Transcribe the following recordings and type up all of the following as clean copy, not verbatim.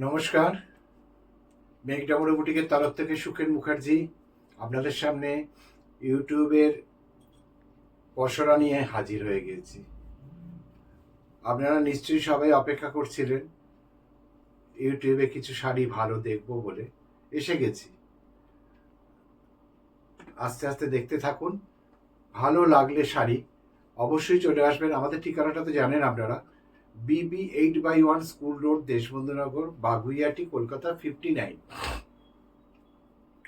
নমস্কার, মেঘডামর বুটিকের তরফ থেকে সুখেন মুখার্জি আপনাদের সামনে ইউটিউবের পসরা নিয়ে হাজির হয়ে গেছি। আপনারা নিশ্চয়ই সবাই অপেক্ষা করছিলেন ইউটিউবে কিছু শাড়ি ভালো দেখবো বলে। এসে গেছি, আস্তে আস্তে দেখতে থাকুন। ভালো লাগলে শাড়ি অবশ্যই চলে আসবেন। আমাদের ঠিকানাটা তো জানেন আপনারা, BB8/1 school road, Deshbandhunagar, Baguiati, Kolkata 59।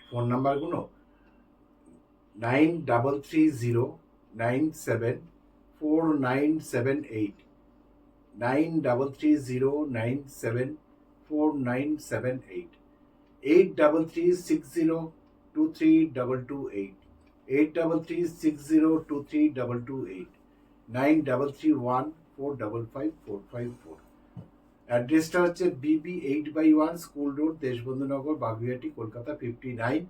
Phone নাম্বারগুলো 9330974978, 9330974978, 8336023228, 8336023228, 9331455454। অ্যাড্রেসটা হচ্ছে BB8/1 school road, Deshbandhunagar, Baguiati, Kolkata 59।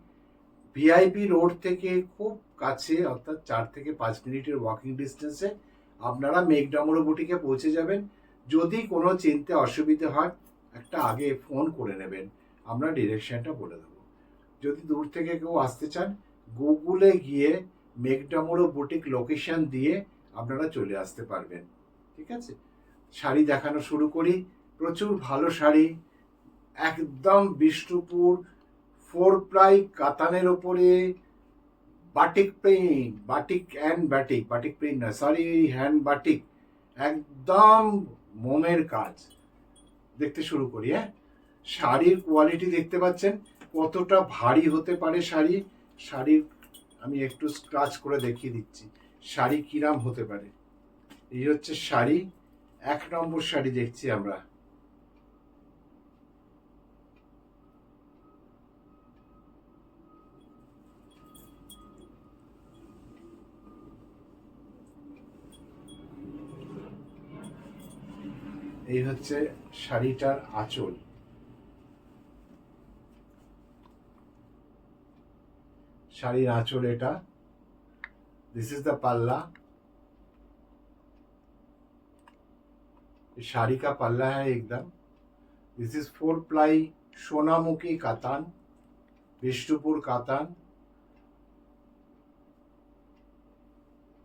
VIP road থেকে খুব কাছে, অর্থাৎ 4 থেকে 5 মিনিটের ওয়াকিং ডিস্টেন্সে আপনারা মেঘডামরু বুটিকে পৌঁছে যাবেন। যদি কোনো চিনতে অসুবিধে হয় একটা আগে ফোন করে নেবেন, আমরা ডিরেকশনটা বলে দেবো। যদি দূর থেকে কেউ আসতে চান, গুগলে গিয়ে মেঘডামরু বুটিক লোকেশন দিয়ে আপনারা চলে আসতে পারবেন। ঠিক আছে, শাড়ি দেখানো শুরু করি। প্রচুর ভালো শাড়ি, একদম বিষ্ণুপুর 4 প্লাই কাতানের ওপরে batik print, batik and batik, batik print না, সরি, হ্যান্ড বাটিক, একদম মোমের কাজ। দেখতে শুরু করি। শাড়ির কোয়ালিটি দেখতে পাচ্ছেন কতটা ভারী হতে পারে শাড়ি। শাড়ির আমি একটু স্ক্রাচ করে দেখিয়ে দিচ্ছি শাড়ি কিরাম হতে পারে। এই হচ্ছে শাড়ি, 1 নম্বর শাড়ি দেখছি আমরা। এই হচ্ছে শাড়িটার আঁচল, শাড়ির আঁচল এটা। দিস ইজ দ্য পাল্লা, শাড়ি का पल्ला है एकदम। This is 4 ply Sonamukhi katan, Bishnupur katan.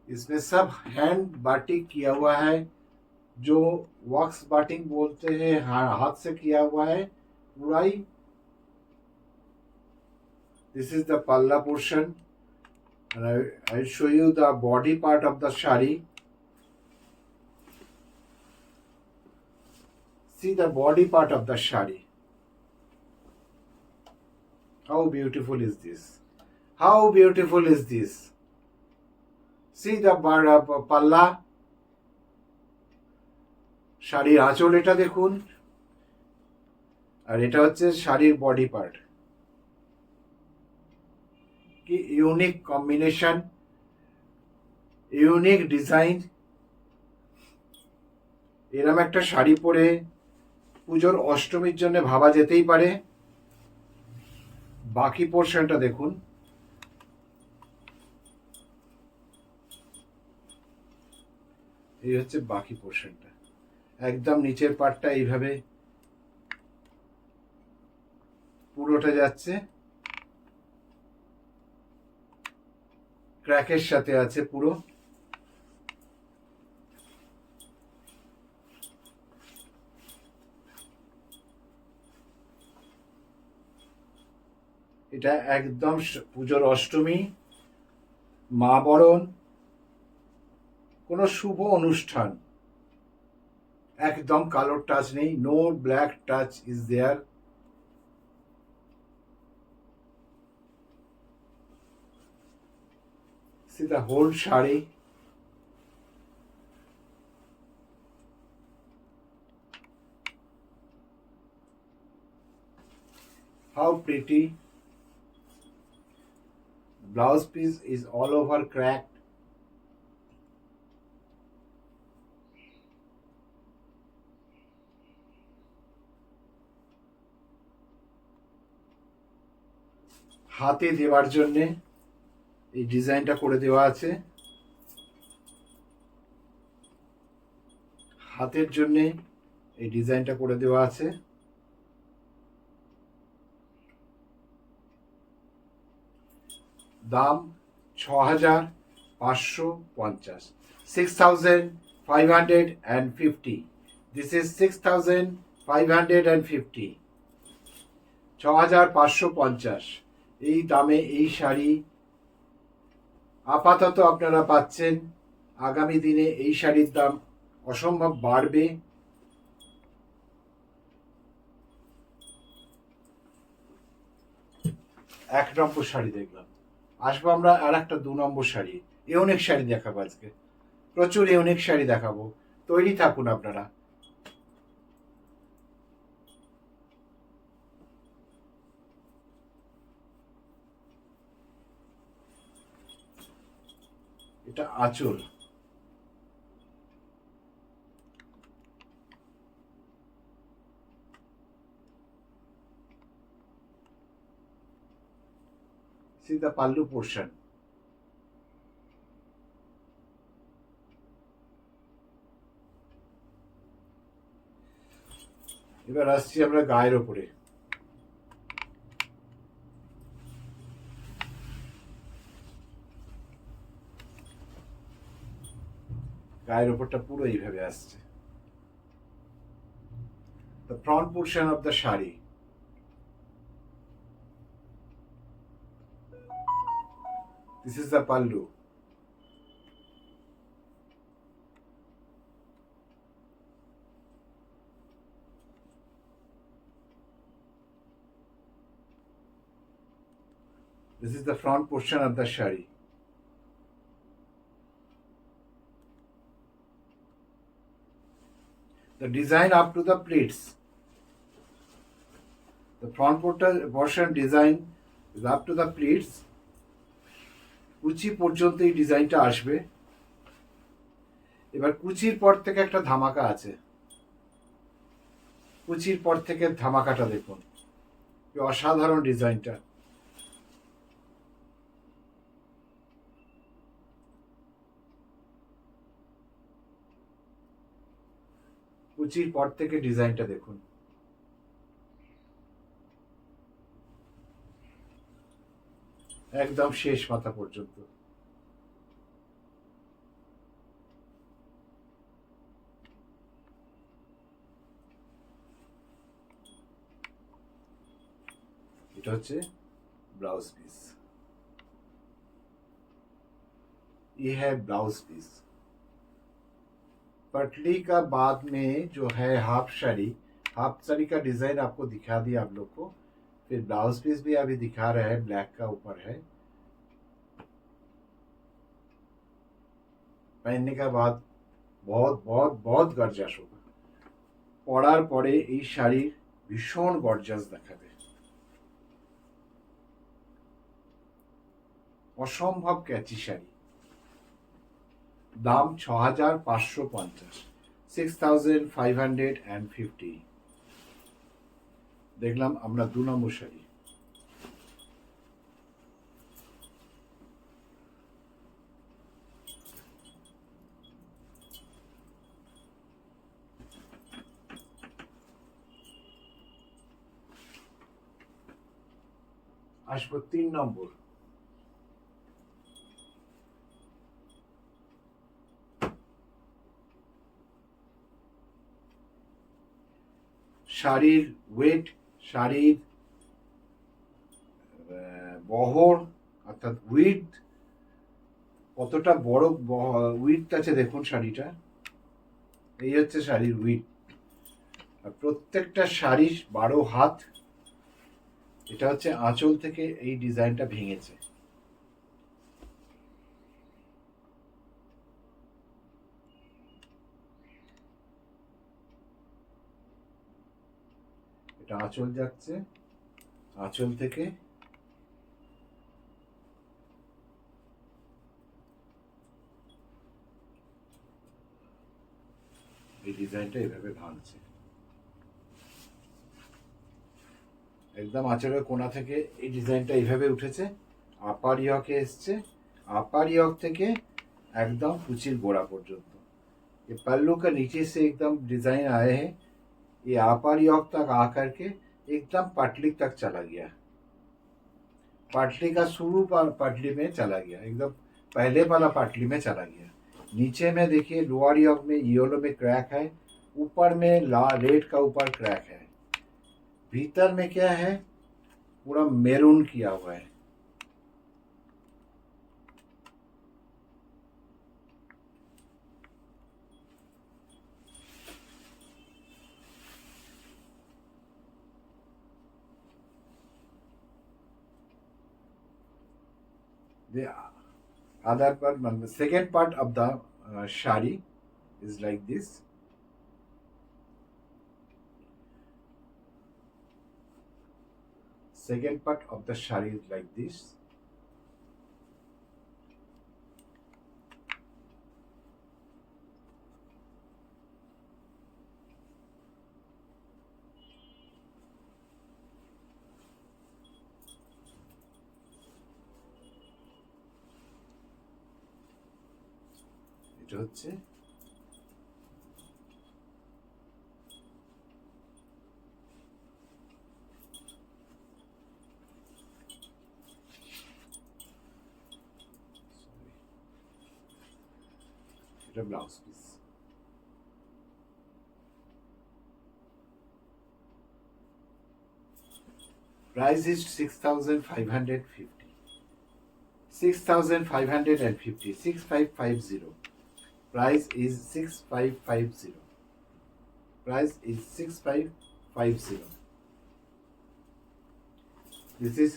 इसमें सब हैंड बाटिक किया हुआ है, जो वॉक्स बाटिक बोलते हैं, हाथ से किया हुआ है पूरा ही। दिस इज द पल्ला portion and I'll show you the body part of the shari. See the body part of the shari. How beautiful is this? How beautiful is this? See the palla. শাড়ির আঁচল এটা দেখুন, আর এটা হচ্ছে শাড়ির body part. কি unique combination, unique design. এরম একটা শাড়ি পরে পুজোর অষ্টমীর জন্য ভাবা যেতেই পারে। বাকি পোর্শনটা দেখুন, এই হচ্ছে বাকি পোর্শনটা। একদম নিচের পার্টটা এইভাবে পুরোটা যাচ্ছে, ক্র্যাকের সাথে আছে পুরো। এটা একদম পুজোর অষ্টমী, মা বরণ, কোনো শুভ অনুষ্ঠান, একদম কালোর টাচ নেই, no black touch is there. See the whole shari. How pretty. Blouse piece is all over cracked. হাতে দেওয়ার জন্যে এই ডিজাইনটা করে দেওয়া আছে। হাতের জন্যে এই ডিজাইনটা করে দেওয়া আছে। দাম 6,550, 6,550. This is 6,550, 6,550 এই দামে এই শাড়ি আপাতত আপনারা পাচ্ছেন। আগামী দিনে এই শাড়ির দাম অসম্ভব বাড়বে। এক নম্বর শাড়ি দেখলাম, আসবো আমরা আর একটা 2 নম্বর শাড়ি। ইউনিক শাড়ি দেখাবো আজকে, প্রচুর ইউনিক শাড়ি দেখাবো, তৈরি থাকুন আপনারা। এটা আঁচল, see the pallu portion. এবার আসছি আমরা গায়ের ওপরে। গায়ের ওপরটা পুরো এইভাবে আসছে। The front portion of the sari, this is the pallu. This is the front portion of the shari. The design up to the pleats. The front portion design is up to the pleats. কুচি পর্যন্ত এই ডিজাইনটা আসবে। এবার কুচির পর থেকে একটা ধামাকা আছে, কুচির পর থেকে ধামাকাটা দেখুন, কি অসাধারণ ডিজাইনটা। কুচির পর থেকে ডিজাইনটা দেখুন, একদম শেষ মাথা পর্যন্ত। এটা হচ্ছে ब्लाउज पीस, ये है ब्लाउज पीस। पटली का बाद में जो है हाफ साड़ी का डिजाइन आपको दिखा दिया आप लोग को। फिर ब्लाउज पीस भी अभी दिखा रहा है, ब्लैक का ऊपर है। पहनने का बाद बहुत बहुत बहुत गॉर्जियस होगा। পরার পরে এই শাড়ির ভীষণ গর্জাস দেখাবে, অসম্ভব ক্যাচি শাড়ি। দাম 6,550, 6,550। দেখলাম আমরা 2 নম্বর শাড়ি। আসবো 3 নম্বর। শাড়ির ওয়েট, শাড়ির বহর অর্থাৎ উইডথ, কতটা বড় উইডথ আছে দেখুন শাড়িটা। এই হচ্ছে শাড়ির উইডথ। আর প্রত্যেকটা শাড়ি 12 হাত। এটা হচ্ছে আঁচল থেকে এই ডিজাইনটা ভেঙেছে। এটা আঁচল যাচ্ছে, আঁচল থেকে এই ডিজাইনটা এভাবে ভাঙছে। একদম আঁচলের কোণা থেকে এই ডিজাইনটা এইভাবে উঠেছে, আপার ইয়কে এসছে, আপার ইয়ক থেকে एकदम कुचिर गोड़ा पर्यंत। ये पल्लू का नीचे से एकदम डिजाइन आए हैं, ये आपार यॉक तक आकर के एकदम पटली तक चला गया। पाटली का शुरू पाटली में चला गया, एकदम पहले वाला पाटली में चला गया। नीचे में देखिए लोअर यॉक में येलो में क्रैक है, ऊपर में रेड का ऊपर क्रैक है, भीतर में क्या है पूरा मेरून किया हुआ है। The other part, the second part of the shari is like this. Second part of the shari is like this. এটা হচ্ছে এটা blouse piece. Price is 6,550. 6,550. 6550. Price is 6550. Price is 6550. This is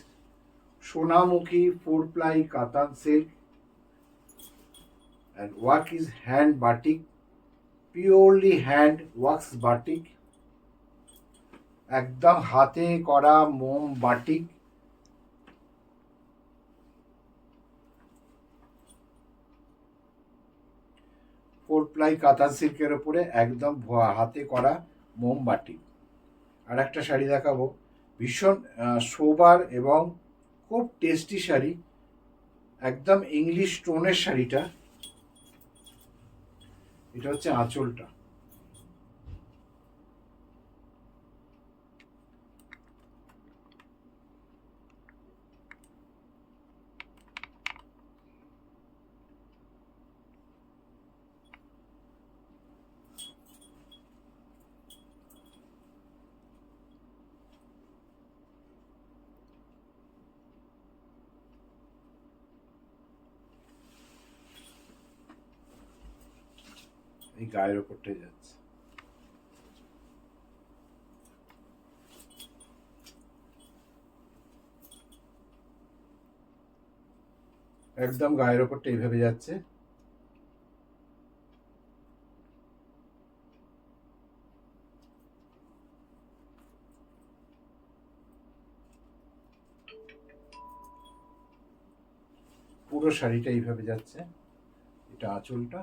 Sonamukhi 4-ply Katan silk and work is hand batik, purely hand works batik, একদম হাতে করা মোম batik. 4-ply কাতান সিল্কের উপরে একদম হাতে করা মোম বাটিক। আর একটা শাড়ি দেখাবো, ভীষণ সোবার এবং খুব টেস্টি শাড়ি, একদম ইংলিশ টোনের শাড়িটা। এটা হচ্ছে আঁচলটা, এই গায়ের ওপরটাই যাচ্ছে। একদম গায়ের ওপরটা এইভাবে যাচ্ছে। পুরো শাড়িটা এইভাবে যাচ্ছে। এটা আঁচলটা,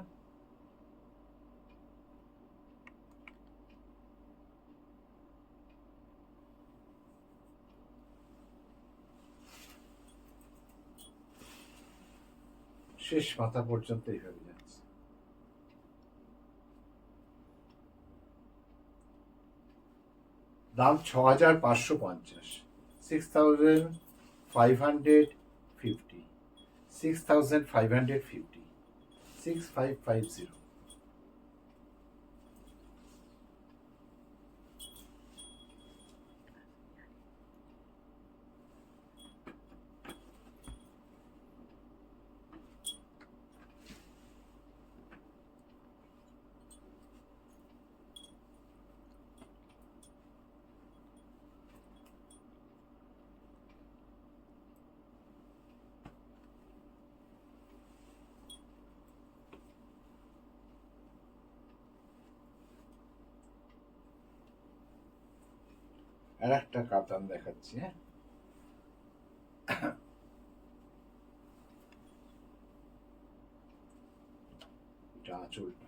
শেষ মাথা পর্যন্ত এইভাবে যাচ্ছে। দাম 6,550। 6,550। 6,550। 6550। আর একটা কাতান দেখাচ্ছি। এটা আঁচলটা,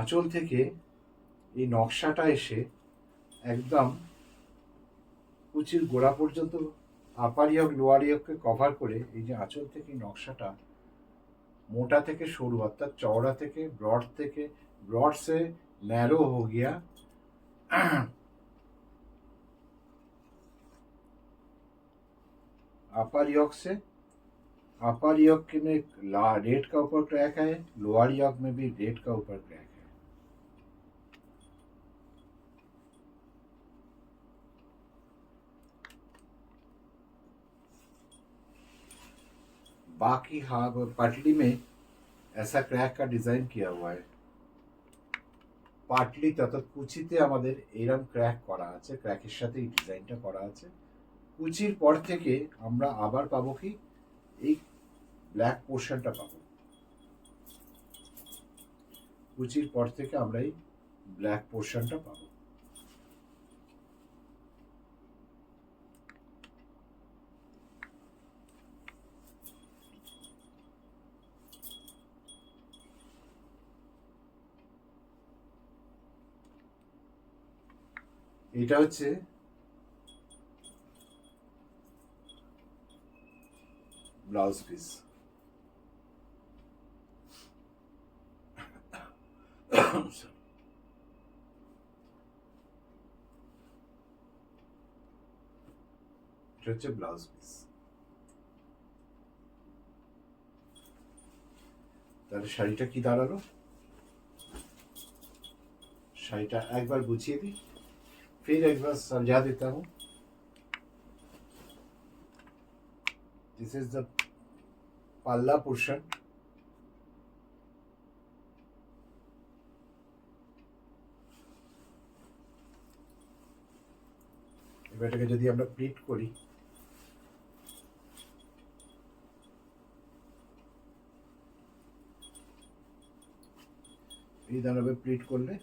আঁচল থেকে এই নকশাটা এসে একদম কুচির গোড়া পর্যন্ত আপার ইয়ক লোয়ার ইয়ককে কভার করে এই যে আঁচল থেকে নকশাটা मोटा থেকে সরু অর্থাৎ চওড়া থেকে ब्रॉड से नैरो हो गया अपर यॉक से अपर यॉक में रेड का ऊपर क्रैक है, लोअर यॉक में भी रेड का ऊपर क्रैक है। बाकी हाँ पटली में ऐसा क्रैक का डिजाइन किया हुआ है। পাটলি অর্থাৎ কুচিতে আমাদের এরম ক্র্যাক করা আছে, ক্র্যাকের সাথে এই ডিজাইনটা করা আছে। কুচির পর থেকে আমরা আবার পাবো কি এই ব্ল্যাক পোর্শনটা পাবো। কুচির পর থেকে আমরা এই ব্ল্যাক পোর্শনটা পাবো। এটা হচ্ছে ব্লাউজ পিস। এটা হচ্ছে ব্লাউজ পিস। তাহলে শাড়িটা কি দাঁড়ালো? শাড়িটা একবার গুছিয়ে দিই, फिर एक बार समझा देता हूँ। दिस इज द पल्ला पोर्शन। এটাকে যদি আমরা প্লিট করি, এই দাঁড়াবে প্লিট করলে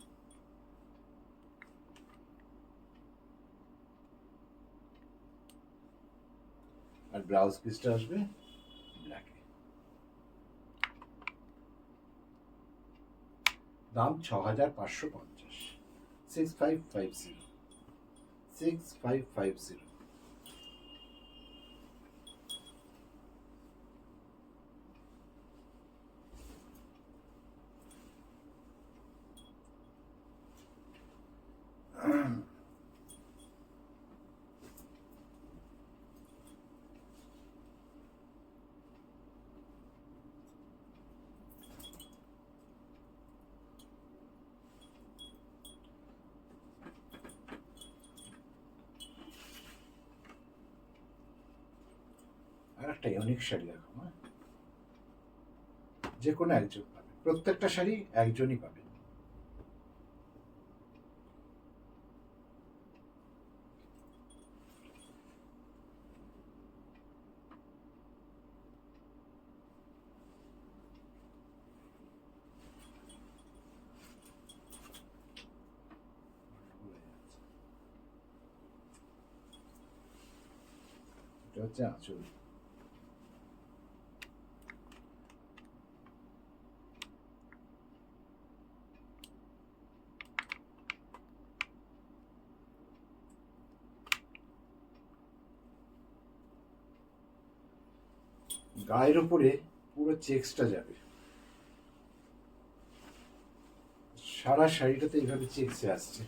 আর ব্লাউজ পিসটা আসবে ব্ল্যাকে। দাম 6550, 6550, 6550। আর একটা ইউনিক শাড়ি দেখো, যে কোনো একজন পাবে, প্রত্যেকটা শাড়ি একজনই পাবে। এটা হচ্ছে আঁচল। গায়ের উপরে পুরো চেক্সটা যাবে, সারা শাড়িটাতে এইভাবে চেক্সে আসছে,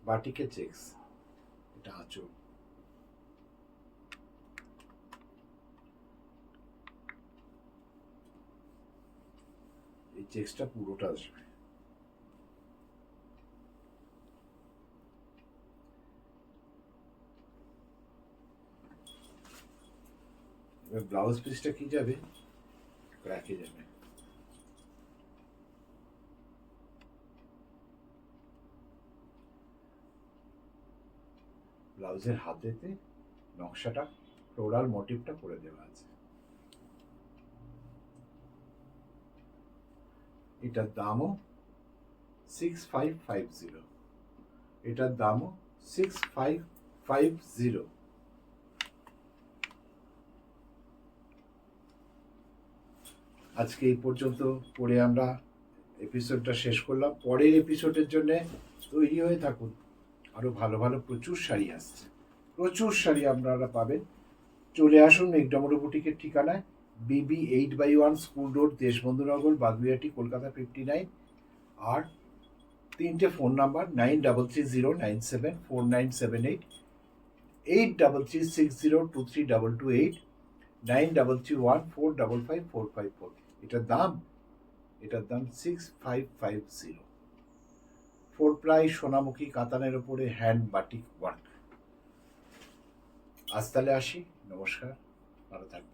বাটিকে চেক্স। এটা আঁচল। এই চেক্সটা পুরোটা আসবে। এবার ব্লাউজ পিসটা কি যাবে, ক্র্যাকে যাবে। ব্লাউজের হাতেতে নকশাটা ফ্লোরাল মোটিভটা করে দেওয়া আছে। এটার দামও 6550, এটার দামও 6550। আজকে এই পর্যন্ত পরে আমরা এপিসোডটা শেষ করলাম। পরের এপিসোডের জন্য তৈরি হয়ে থাকুন। আরও ভালো ভালো প্রচুর শাড়ি আসছে, প্রচুর শাড়ি আপনারা পাবেন। চলে আসুন মেঘডামরু বুটিকের ঠিকানায়, BB8/1 school road, Deshbandhunagar, Baguiati, Kolkata 59। আর 3টে ফোন নাম্বার: 9330974978, 8336023228, 9314555454। এটার দাম 6550। 4 প্লাই সোনামুখী কাতানের ওপরে হ্যান্ড বাটিক ওয়ার্ক। আজ তাহলে আসি, নমস্কার, ভালো থাকবেন।